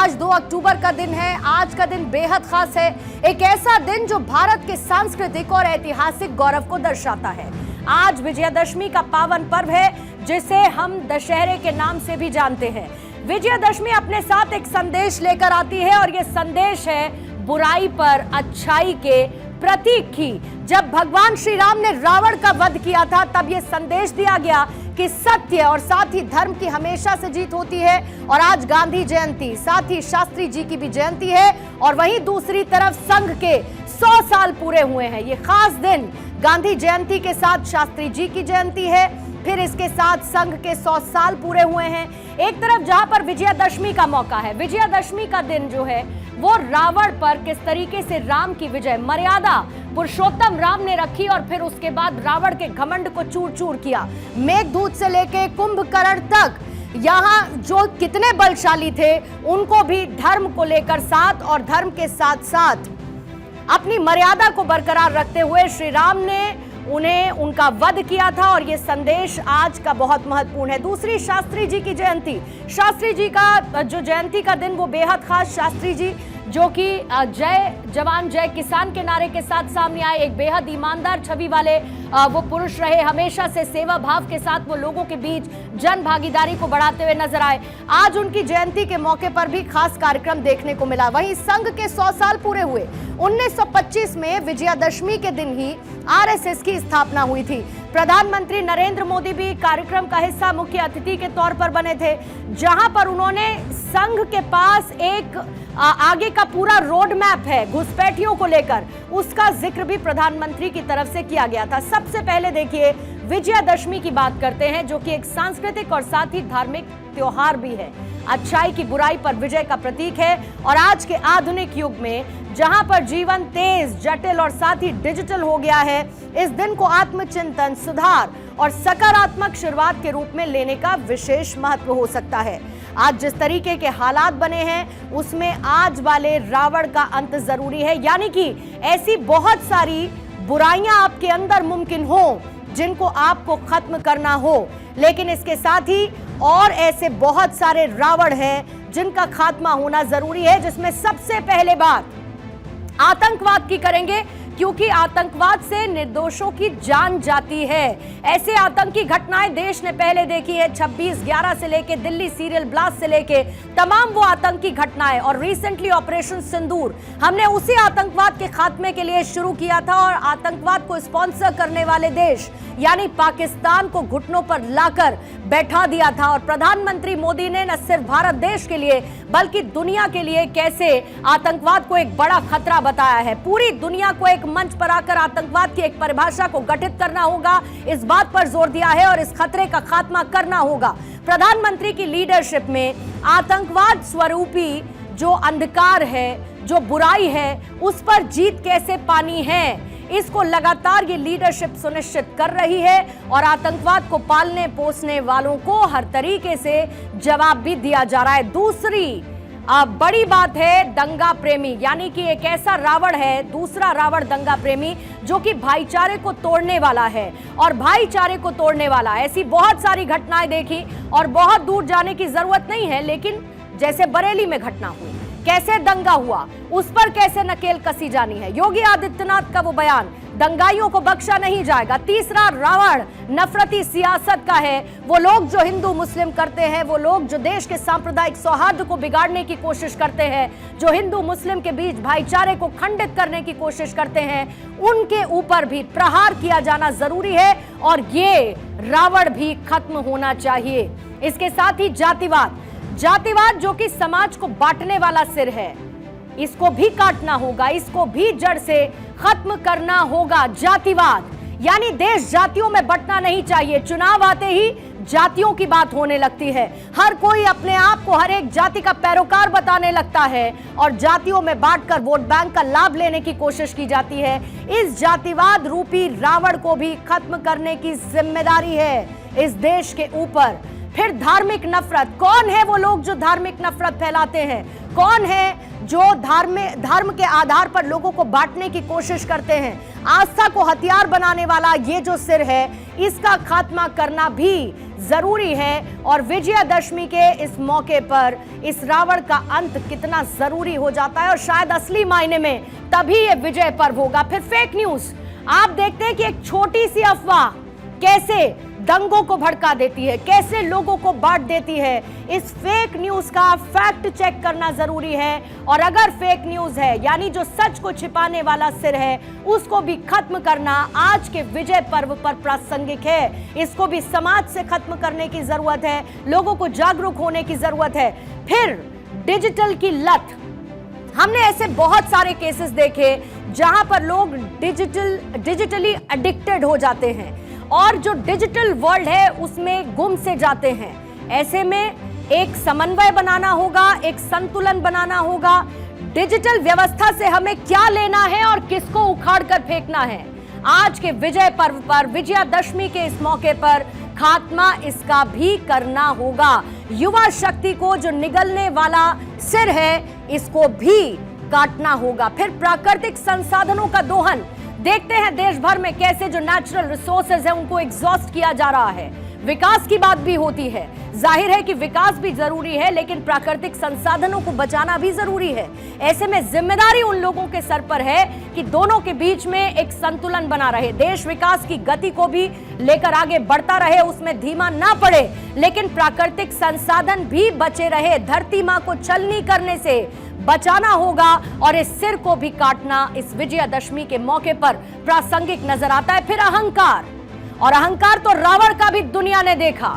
आज 2 अक्टूबर का दिन है। आज का दिन बेहद खास है, एक ऐसा दिन जो भारत के सांस्कृतिक और ऐतिहासिक गौरव को दर्शाता है। आज विजयादशमी का पावन पर्व है, जिसे हम दशहरे के नाम से भी जानते हैं। विजयादशमी अपने साथ एक संदेश लेकर आती है और यह संदेश है बुराई पर अच्छाई के प्रतीक की। जब भगवान श्री राम ने रावण का वध किया था, तब यह संदेश दिया गया कि सत्य और साथ ही धर्म की हमेशा से जीत होती है। और आज गांधी जयंती, साथ ही शास्त्री जी की भी जयंती है और वहीं दूसरी तरफ संघ के 100 साल पूरे हुए हैं। ये खास दिन गांधी जयंती के साथ शास्त्री जी की जयंती है, फिर इसके साथ संघ के 100 साल पूरे हुए हैं। एक तरफ जहां पर विजयादशमी का मौका है, विजयादशमी का दिन जो है वो रावण पर किस तरीके से राम की विजय, मर्यादा पुरुषोत्तम राम ने रखी और फिर उसके बाद रावण के घमंड को चूर चूर किया। मेघदूत से लेके कुंभकर्ण तक यहाँ जो कितने बलशाली थे, उनको भी धर्म को लेकर साथ और धर्म के साथ साथ अपनी मर्यादा को बरकरार रखते हुए श्री राम ने उन्हें उनका वध किया था। और यह संदेश आज का बहुत महत्वपूर्ण है। दूसरी शास्त्री जी की जयंती, शास्त्री जी का जो जयंती का दिन वो बेहद खास। शास्त्री जी जो कि जय जवान जय किसान के नारे के साथ सामने आए, एक बेहद ईमानदार छवि वाले वो पुरुष रहे। हमेशा से सेवा भाव के साथ वो लोगों के बीच जन भागीदारी को बढ़ाते हुए नजर आए। आज उनकी जयंती के मौके पर भी खास कार्यक्रम देखने को मिला। वहीं संघ के 100 साल पूरे हुए। 1925 में विजयादशमी के दिन ही आरएसएस की स्थापना हुई थी। प्रधानमंत्री नरेंद्र मोदी भी कार्यक्रम का हिस्सा मुख्य अतिथि के तौर पर बने थे, जहां पर उन्होंने संघ के पास एक आगे का पूरा रोड मैप है घुसपैठियों को लेकर, उसका जिक्र भी प्रधानमंत्री की तरफ से किया गया था। सबसे पहले देखिए विजयादशमी की बात करते हैं, जो कि एक सांस्कृतिक और साथ ही धार्मिक त्योहार भी है। अच्छाई की बुराई पर विजय का प्रतीक है। और आज के आधुनिक युग में जहां पर जीवन तेज, जटिल और साथ ही डिजिटल हो गया है, इस दिन को आत्मचिंतन, सुधार और सकारात्मक शुरुआत के रूप में लेने का विशेष महत्व हो सकता है। आज जिस तरीके के हालात बने हैं, उसमें आज वाले रावण का अंत जरूरी है। यानी कि ऐसी बहुत सारी बुराइयां आपके अंदर मुमकिन हो जिनको आपको खत्म करना हो, लेकिन इसके साथ ही और ऐसे बहुत सारे रावण हैं जिनका खात्मा होना जरूरी है। जिसमें सबसे पहले बात आतंकवाद की करेंगे, क्योंकि आतंकवाद से निर्दोषों की जान जाती है। ऐसे आतंकी घटनाएं देश ने पहले देखी है, 26/11 से लेके दिल्ली सीरियल ब्लास्ट से लेके तमाम वो आतंकी घटनाएं। और रिसेंटली ऑपरेशन सिंदूर हमने उसी आतंकवाद के खात्मे के लिए शुरू किया था और आतंकवाद को स्पॉन्सर करने वाले देश यानी पाकिस्तान को घुटनों पर लाकर बैठा दिया था। और प्रधानमंत्री मोदी ने न सिर्फ भारत देश के लिए बल्कि दुनिया के लिए कैसे आतंकवाद को एक बड़ा खतरा बताया है। पूरी दुनिया को एक मंच पर आकर आतंकवाद की एक परिभाषा को गठित करना होगा, इस बात पर जोर दिया है और इस खतरे का खात्मा करना होगा। प्रधानमंत्री की लीडरशिप में आतंकवाद स्वरूपी जो अंधकार है, जो बुराई है, उस पर जीत कैसे पानी है, इसको लगातार ये लीडरशिप सुनिश्चित कर रही है। और आतंकवाद को पालने पोसने वालों को हर तरीके से जवाब भी दिया जा रहा है। दूसरी बड़ी बात है दंगा प्रेमी, यानी कि एक ऐसा रावण है, दूसरा रावण दंगा प्रेमी, जो कि भाईचारे को तोड़ने वाला है। और भाईचारे को तोड़ने वाला, ऐसी बहुत सारी घटनाएं देखी और बहुत दूर जाने की जरूरत नहीं है, लेकिन जैसे बरेली में घटना हुई, कैसे दंगा हुआ, उस पर कैसे नकेल कसी जानी है। योगी आदित्यनाथ का वो बयान, दंगाइयों को बख्शा नहीं जाएगा। तीसरा रावण नफरती सियासत का है, वो लोग जो हिंदू मुस्लिम करते हैं, वो लोग जो देश के सांप्रदायिक सौहार्द को बिगाड़ने की कोशिश करते हैं, जो हिंदू मुस्लिम के बीच भाईचारे को खंडित करने की कोशिश करते हैं, उनके ऊपर भी प्रहार किया जाना जरूरी है और ये रावण भी खत्म होना चाहिए। इसके साथ ही जातिवाद, जातिवाद जो कि समाज को बांटने वाला सिर है, इसको भी काटना होगा, इसको भी जड़ से खत्म करना होगा। जातिवाद यानी देश जातियों में बंटना नहीं चाहिए। चुनाव आते ही जातियों की बात होने लगती है, हर कोई अपने आप को हर एक जाति का पैरोकार बताने लगता है और जातियों में बांटकर वोट बैंक का लाभ लेने की कोशिश की जाती है। इस जातिवाद रूपी रावण को भी खत्म करने की जिम्मेदारी है इस देश के ऊपर। फिर धार्मिक नफरत, कौन है वो लोग जो धार्मिक नफरत फैलाते हैं, कौन है जो धर्म के आधार पर लोगों को बांटने की कोशिश करते हैं। आस्था को हथियार बनाने वाला ये जो सिर है, इसका खात्मा करना भी जरूरी है और विजयादशमी के इस मौके पर इस रावण का अंत कितना जरूरी हो जाता है और शायद असली मायने में तभी ये विजय पर्व होगा। फिर फेक न्यूज, आप देखते हैं कि एक छोटी सी अफवाह कैसे दंगों को भड़का देती है, कैसे लोगों को बांट देती है। इस फेक न्यूज का फैक्ट चेक करना जरूरी है और अगर फेक न्यूज है यानी जो सच को छिपाने वाला सिर है उसको भी खत्म करना आज के विजय पर्व पर प्रासंगिक है। इसको भी समाज से खत्म करने की जरूरत है, लोगों को जागरूक होने की जरूरत है। फिर डिजिटल की लत, हमने ऐसे बहुत सारे केसेस देखे जहां पर लोग डिजिटली एडिक्टेड हो जाते हैं और जो डिजिटल वर्ल्ड है उसमें गुम से जाते हैं। ऐसे में एक समन्वय बनाना होगा, एक संतुलन बनाना होगा। डिजिटल व्यवस्था से हमें क्या लेना है और किसको उखाड़ कर फेंकना है। आज के विजय पर्व पर, विजयादशमी के इस मौके पर खात्मा इसका भी करना होगा। युवा शक्ति को जो निगलने वाला सिर है इसको भी काटना होगा। फिर प्राकृतिक संसाधनों का दोहन, देखते हैं देश भर में कैसे जो नेचुरल रिसोर्सेज है उनको एग्जॉस्ट किया जा रहा है। विकास की बात भी होती है, जाहिर है कि विकास भी जरूरी है लेकिन प्राकृतिक संसाधनों को बचाना भी जरूरी है। ऐसे में जिम्मेदारी उन लोगों के सर पर है कि दोनों के बीच में एक संतुलन बना रहे। देश विकास की गति को भी लेकर आगे बढ़ता रहे, उसमें धीमा ना पड़े, लेकिन प्राकृतिक संसाधन भी बचे रहे। धरती मां को छलनी करने से बचाना होगा और इस सिर को भी काटना इस विजयादशमी के मौके पर प्रासंगिक नजर आता है। फिर अहंकार, और अहंकार तो रावण का भी दुनिया ने देखा,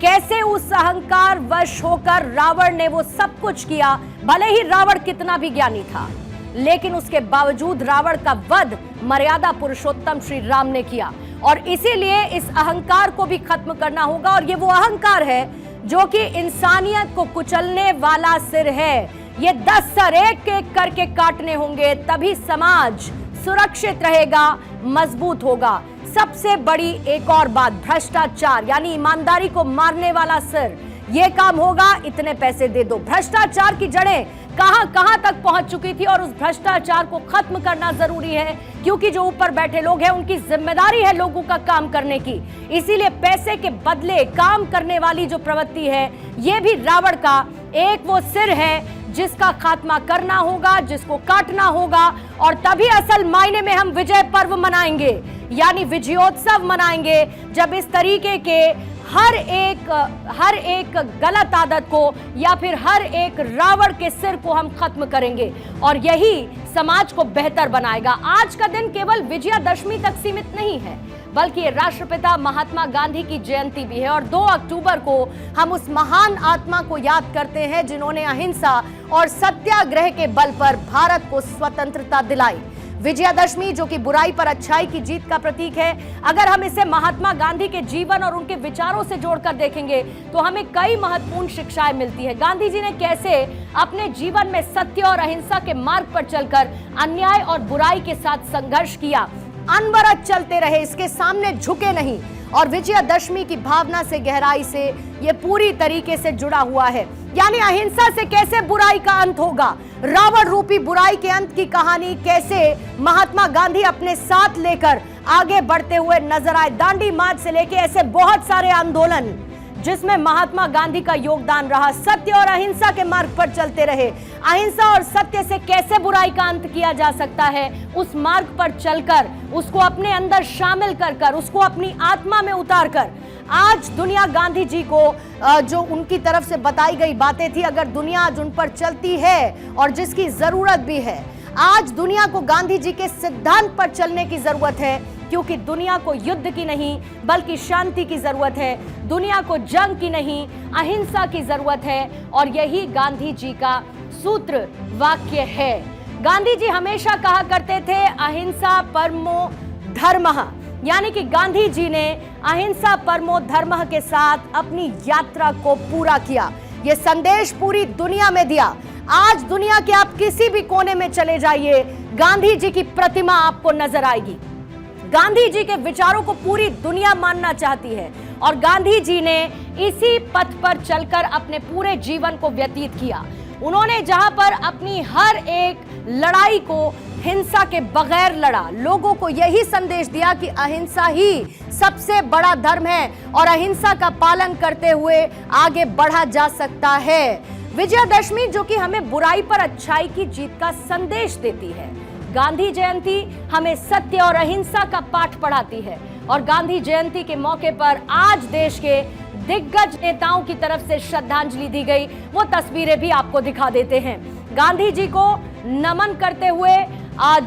कैसे उस अहंकार वश होकर रावण ने वो सब कुछ किया। भले ही रावण कितना भी ज्ञानी था लेकिन उसके बावजूद रावण का वध मर्यादा पुरुषोत्तम श्री राम ने किया और इसीलिए इस अहंकार को भी खत्म करना होगा। और ये वो अहंकार है जो कि इंसानियत को कुचलने वाला सिर है। ये 10 सर एक एक करके काटने होंगे, तभी समाज सुरक्षित रहेगा, मजबूत होगा। सबसे बड़ी एक और बात, भ्रष्टाचार यानी ईमानदारी को मारने वाला सिर, ये काम होगा, इतने पैसे दे दो। भ्रष्टाचार की जड़ें कहां तक पहुंच चुकी थी और उस भ्रष्टाचार को खत्म करना जरूरी है क्योंकि जो ऊपर बैठे लोग हैं उनकी जिम्मेदारी है लोगों का काम करने की। इसीलिए पैसे के बदले काम करने वाली जो प्रवृत्ति है ये भी रावण का एक वो सिर है जिसका खात्मा करना होगा, जिसको काटना होगा और तभी असल मायने में हम विजय पर्व मनाएंगे यानी विजयोत्सव मनाएंगे, जब इस तरीके के हर एक गलत आदत को या फिर हर एक रावण के सिर को हम खत्म करेंगे और यही समाज को बेहतर बनाएगा। आज का दिन केवल विजयादशमी तक सीमित नहीं है बल्कि ये राष्ट्रपिता महात्मा गांधी की जयंती भी है और 2 अक्टूबर को हम उस महान आत्मा को याद करते हैं जिन्होंने अहिंसा और सत्याग्रह के बल पर भारत को स्वतंत्रता दिलाई। विजयादशमी जो कि बुराई पर अच्छाई की जीत का प्रतीक है, अगर हम इसे महात्मा गांधी के जीवन और उनके विचारों से जोड़कर देखेंगे तो हमें कई महत्वपूर्ण शिक्षाएं मिलती है। गांधी जी ने कैसे अपने जीवन में सत्य और अहिंसा के मार्ग पर चलकर अन्याय और बुराई के साथ संघर्ष किया, अनवरत चलते रहे, इसके सामने झुके नहीं और विजयादशमी की भावना से, गहराई से ये पूरी तरीके से जुड़ा हुआ है। यानी अहिंसा से कैसे बुराई का अंत होगा, रावण रूपी बुराई के अंत की कहानी कैसे महात्मा गांधी अपने साथ लेकर आगे बढ़ते हुए नजर आए। दांडी मार्च से लेके ऐसे बहुत सारे आंदोलन जिसमें महात्मा गांधी का योगदान रहा, सत्य और अहिंसा के मार्ग पर चलते रहे। अहिंसा और सत्य से कैसे बुराई का अंत किया जा सकता है, उस मार्ग पर चलकर उसको अपने अंदर शामिल कर उसको अपनी आत्मा में उतार कर आज दुनिया गांधी जी को जो उनकी तरफ से बताई गई बातें थी, अगर दुनिया आज उन पर चलती है और जिसकी जरूरत भी है, आज दुनिया को गांधी जी के सिद्धांत पर चलने की जरूरत है क्योंकि दुनिया को युद्ध की नहीं बल्कि शांति की जरूरत है, दुनिया को जंग की नहीं अहिंसा की जरूरत है और यही गांधी जी का सूत्र वाक्य है। गांधी जी हमेशा कहा करते थे अहिंसा परमो धर्मः, यानी कि गांधी जी ने अहिंसा परमो धर्मः के साथ अपनी यात्रा को पूरा किया, ये संदेश पूरी दुनिया में दिया। आज दुनिया के आप किसी भी कोने में चले जाइए, गांधी जी की प्रतिमा आपको नजर आएगी। गांधी जी के विचारों को पूरी दुनिया मानना चाहती है और गांधी जी ने इसी पथ पर चलकर अपने पूरे जीवन को व्यतीत किया। उन्होंने जहां पर अपनी हर एक लड़ाई को हिंसा के बगैर लड़ा, लोगों को यही संदेश दिया कि अहिंसा ही सबसे बड़ा धर्म है और अहिंसा का पालन करते हुए आगे बढ़ा जा सकता है। विजयादशमी जो कि हमें बुराई पर अच्छाई की जीत का संदेश देती है। गांधी जयंती हमें सत्य और अहिंसा का पाठ पढ़ाती है और गांधी जयंती के मौके पर आज देश के दिग्गज नेताओं की तरफ से श्रद्धांजलि दी गई। वो तस्वीरें भी आपको दिखा देते हैं। गांधी जी को नमन करते हुए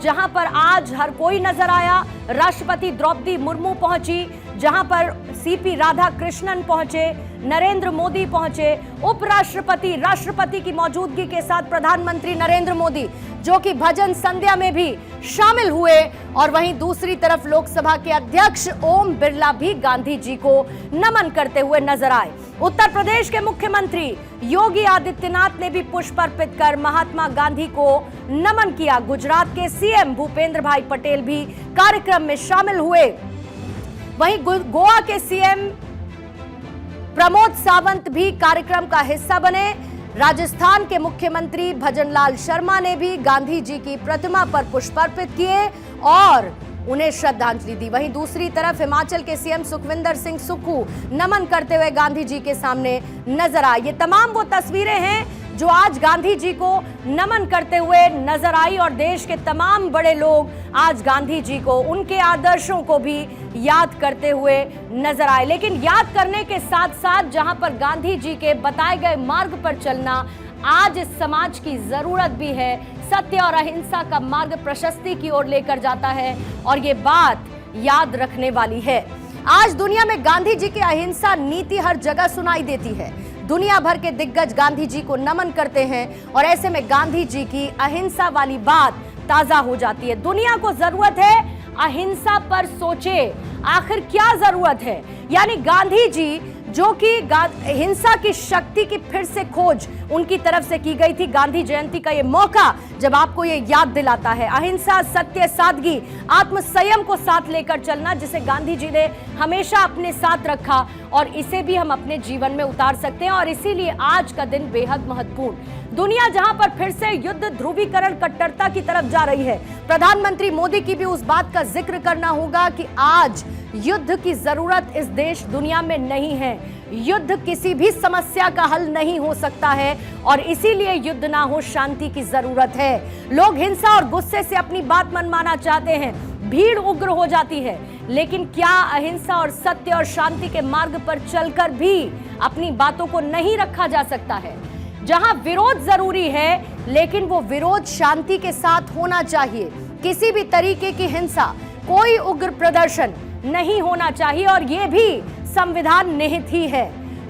जहां पर आज हर कोई नजर आया। राष्ट्रपति द्रौपदी मुर्मू पहुंची, जहां पर सीपी राधाकृष्णन पहुंचे, नरेंद्र मोदी पहुंचे, उपराष्ट्रपति, राष्ट्रपति की मौजूदगी के साथ प्रधानमंत्री नरेंद्र मोदी जो कि भजन संध्या में भी शामिल हुए और वहीं दूसरी तरफ लोकसभा के अध्यक्ष ओम बिरला भी गांधी जी को नमन करते हुए नजर आए। उत्तर प्रदेश के मुख्यमंत्री योगी आदित्यनाथ ने भी पुष्प अर्पित कर महात्मा गांधी को नमन किया। गुजरात के सीएम भूपेंद्र भाई पटेल भी कार्यक्रम में शामिल हुए। वहीं गोवा के सीएम प्रमोद सावंत भी कार्यक्रम का हिस्सा बने। राजस्थान के मुख्यमंत्री भजनलाल शर्मा ने भी गांधी जी की प्रतिमा पर पुष्प अर्पित किए और उन्हें श्रद्धांजलि दी। वहीं दूसरी तरफ हिमाचल के सीएम सुखविंदर सिंह सुक्खू नमन करते हुए गांधी जी के सामने नजर आए। ये तमाम वो तस्वीरें हैं जो आज गांधी जी को नमन करते हुए नजर आई और देश के तमाम बड़े लोग आज गांधी जी को, उनके आदर्शों को भी याद करते हुए नजर आए। लेकिन याद करने के साथ साथ जहां पर गांधी जी के बताए गए मार्ग पर चलना आज इस समाज की जरूरत भी है। सत्य और अहिंसा का मार्ग प्रशस्ति की ओर लेकर जाता है और ये बात याद रखने वाली है। आज दुनिया में गांधी जी की अहिंसा नीति हर जगह सुनाई देती है। दुनिया भर के दिग्गज गांधी जी को नमन करते हैं और ऐसे में गांधी जी की अहिंसा वाली बात ताजा हो जाती है। दुनिया को जरूरत है अहिंसा पर सोचे, आखिर क्या जरूरत है। यानी गांधी जी जो कि हिंसा की शक्ति की फिर से खोज उनकी तरफ से की गई थी। गांधी जयंती का ये मौका जब आपको ये याद दिलाता है अहिंसा, सत्य, सादगी, आत्मसंयम को साथ लेकर चलना, जिसे गांधी जी ने हमेशा अपने साथ रखा और इसे भी हम अपने जीवन में उतार सकते हैं। और इसीलिए आज का दिन बेहद महत्वपूर्ण। दुनिया जहां पर फिर से युद्ध, ध्रुवीकरण, कट्टरता की तरफ जा रही है, प्रधानमंत्री मोदी की भी उस बात का जिक्र करना होगा कि आज युद्ध की जरूरत इस देश दुनिया में नहीं है। युद्ध किसी भी समस्या का हल नहीं हो सकता है और इसीलिए युद्ध ना हो, शांति की जरूरत है। लोग हिंसा और गुस्से से अपनी बात मनमाना चाहते हैं, भीड़ उग्र हो जाती है, लेकिन क्या अहिंसा और सत्य और शांति के मार्ग पर चलकर भी अपनी बातों को नहीं रखा जा सकता है? जहां विरोध जरूरी है लेकिन वो विरोध शांति के साथ होना चाहिए। किसी भी तरीके की हिंसा, कोई उग्र प्रदर्शन नहीं होना चाहिए और ये भी संविधान निहित ही है।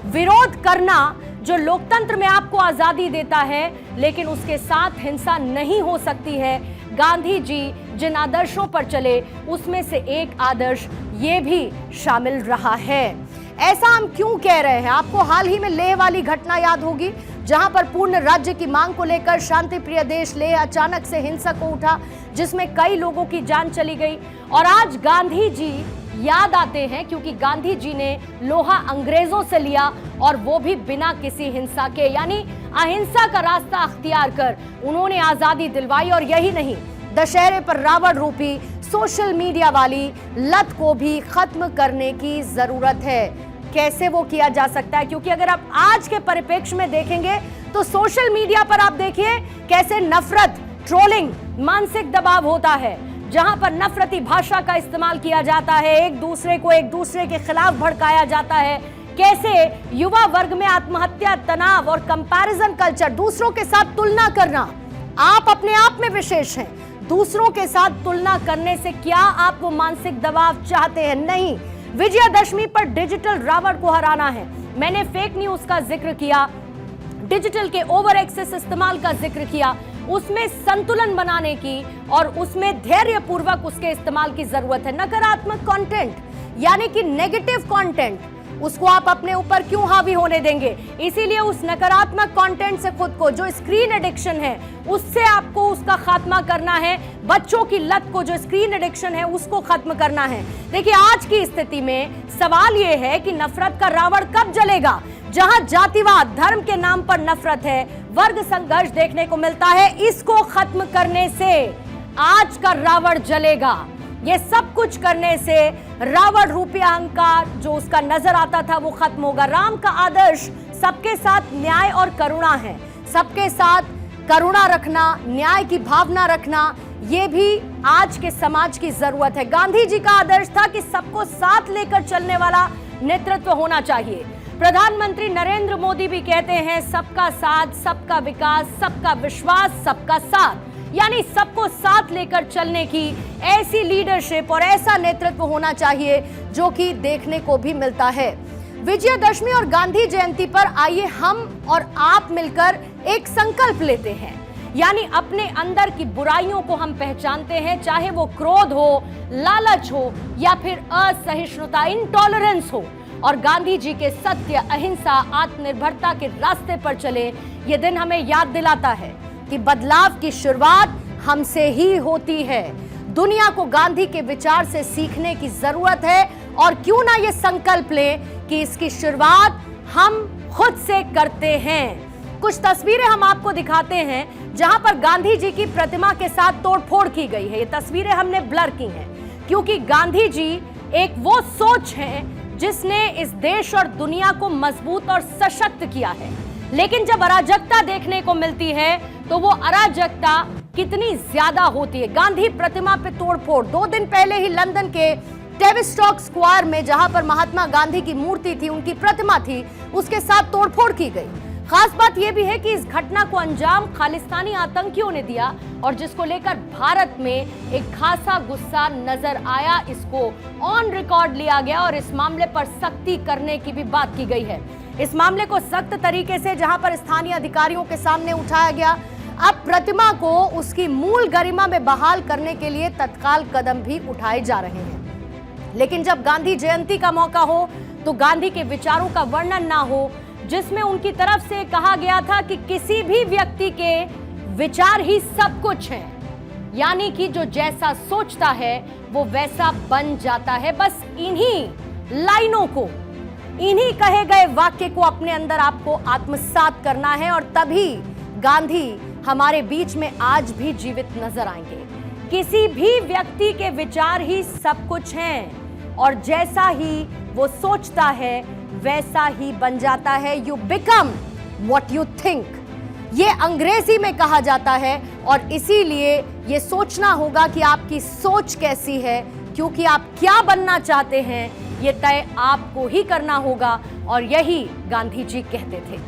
विरोध करना जो लोकतंत्र में आपको आजादी देता है, लेकिन उसके साथ हिंसा नहीं हो सकती है। गांधी जी जिन आदर्शों पर चले उसमें से एक आदर्श ये भी शामिल रहा है। ऐसा हम क्यों कह रहे हैं? आपको हाल ही में लेह वाली घटना याद होगी, जहां पर पूर्ण राज्य की मांग को लेकर शांति प्रिय देश लेह अचानक से हिंसक हो उठा, जिसमें कई लोगों की जान चली गई। और आज गांधी जी याद आते हैं क्योंकि गांधी जी ने लोहा अंग्रेजों से लिया और वो भी बिना किसी हिंसा के, यानी अहिंसा का रास्ता अख्तियार कर उन्होंने आजादी दिलवाई। और यही नहीं, दशहरे पर रावण रूपी सोशल मीडिया वाली लत को भी खत्म करने की जरूरत है। कैसे वो किया जा सकता है? क्योंकि अगर आप आज के परिप्रेक्ष्य में देखेंगे तो सोशल मीडिया पर आप देखिए कैसे नफरत, ट्रोलिंग, मानसिक दबाव होता है, जहां पर नफरती भाषा का इस्तेमाल किया जाता है, एक दूसरे को एक दूसरे के खिलाफ भड़काया जाता है। कैसे युवा वर्ग में आत्महत्या, तनाव और कंपैरिजन कल्चर, दूसरों के साथ तुलना करना। आप अपने आप में विशेष हैं, दूसरों के साथ तुलना करने से क्या आप वो मानसिक दबाव चाहते हैं? नहीं। विजयादशमी पर डिजिटल रावण को हराना है। मैंने फेक न्यूज का जिक्र किया, डिजिटल के ओवर एक्सेस इस्तेमाल का जिक्र किया, उसमें संतुलन बनाने की और उसमें धैर्यपूर्वक उसके इस्तेमाल की जरूरत है। नकारात्मक कंटेंट यानी कि नेगेटिव कंटेंट उसको आप अपने ऊपर क्यों हावी होने देंगे? इसीलिए उस नकारात्मक कंटेंट से खुद को, जो स्क्रीन एडिक्शन है, उससे आपको उसका खात्मा करना है। बच्चों की लत को, जो स्क्रीन एडिक्शन है, उसको खत्म करना है। देखिए, आज की स्थिति में सवाल यह है कि नफरत का रावण कब जलेगा? जहां जातिवाद, धर्म के नाम पर नफरत है, वर्ग संघर्ष देखने को मिलता है, इसको खत्म करने से आज का रावण जलेगा। ये सब कुछ करने से रावण रूपी अहंकार जो उसका नजर आता था वो खत्म होगा। राम का आदर्श सबके साथ न्याय और करुणा है। सबके साथ करुणा रखना, न्याय की भावना रखना, ये भी आज के समाज की जरूरत है। गांधी जी का आदर्श था कि सबको साथ लेकर चलने वाला नेतृत्व होना चाहिए। प्रधानमंत्री नरेंद्र मोदी भी कहते हैं सबका साथ, सबका विकास, सबका विश्वास, सबका साथ, यानी सबको साथ लेकर चलने की ऐसी लीडरशिप और ऐसा नेतृत्व होना चाहिए जो कि देखने को भी मिलता है। विजयदशमी और गांधी जयंती पर आइए हम और आप मिलकर एक संकल्प लेते हैं, यानी अपने अंदर की बुराइयों को हम पहचानते हैं, चाहे वो क्रोध हो, लालच हो या फिर असहिष्णुता, इंटॉलरेंस हो, और गांधी जी के सत्य, अहिंसा, आत्मनिर्भरता के रास्ते पर चले। ये दिन हमें याद दिलाता है कि बदलाव की शुरुआत हमसे ही होती है। दुनिया को गांधी के विचार से सीखने की जरूरत है, और क्यों ना ये संकल्प लें कि इसकी शुरुआत हम खुद से करते हैं। कुछ तस्वीरें हम आपको दिखाते हैं जहां पर गांधी जी की प्रतिमा के साथ तोड़फोड़ की गई है। ये तस्वीरें हमने ब्लर की हैं क्योंकि गांधी जी एक वो सोच है जिसने इस देश और दुनिया को मजबूत और सशक्त किया है। लेकिन जब अराजकता देखने को मिलती है तो वो अराजकता कितनी ज्यादा होती है। गांधी प्रतिमा पे तोड़फोड़ 2 दिन पहले ही लंदन के टेविस्टॉक स्क्वायर में, जहां पर महात्मा गांधी की मूर्ति थी, उनकी प्रतिमा थी, उसके साथ तोड़फोड़ की गई। खास बात यह भी है कि इस घटना को अंजाम खालिस्तानी आतंकियों ने दिया और जिसको लेकर भारत में एक खासा गुस्सा नजर आया। इसको ऑन रिकॉर्ड लिया गया और इस मामले पर सख्ती करने की भी बात की गई है। इस मामले को सख्त तरीके से जहां पर स्थानीय अधिकारियों के सामने उठाया गया, अब प्रतिमा को उसकी मूल गरिमा में बहाल करने के लिए तत्काल कदम भी उठाए जा रहे हैं। लेकिन जब गांधी जयंती का मौका हो तो गांधी के विचारों का वर्णन ना हो, जिसमें उनकी तरफ से कहा गया था कि किसी भी व्यक्ति के विचार ही सब कुछ हैं, यानी कि जो जैसा सोचता है वो वैसा बन जाता है। बस इन्हीं लाइनों को, इन्हीं कहे गए वाक्य को अपने अंदर आपको आत्मसात करना है, और तभी गांधी हमारे बीच में आज भी जीवित नजर आएंगे। किसी भी व्यक्ति के विचार ही सब कुछ हैं, और जैसा ही वो सोचता है वैसा ही बन जाता है। You become what you think, ये अंग्रेजी में कहा जाता है, और इसीलिए ये सोचना होगा कि आपकी सोच कैसी है, क्योंकि आप क्या बनना चाहते हैं ये तय आपको ही करना होगा, और यही गांधी जी कहते थे।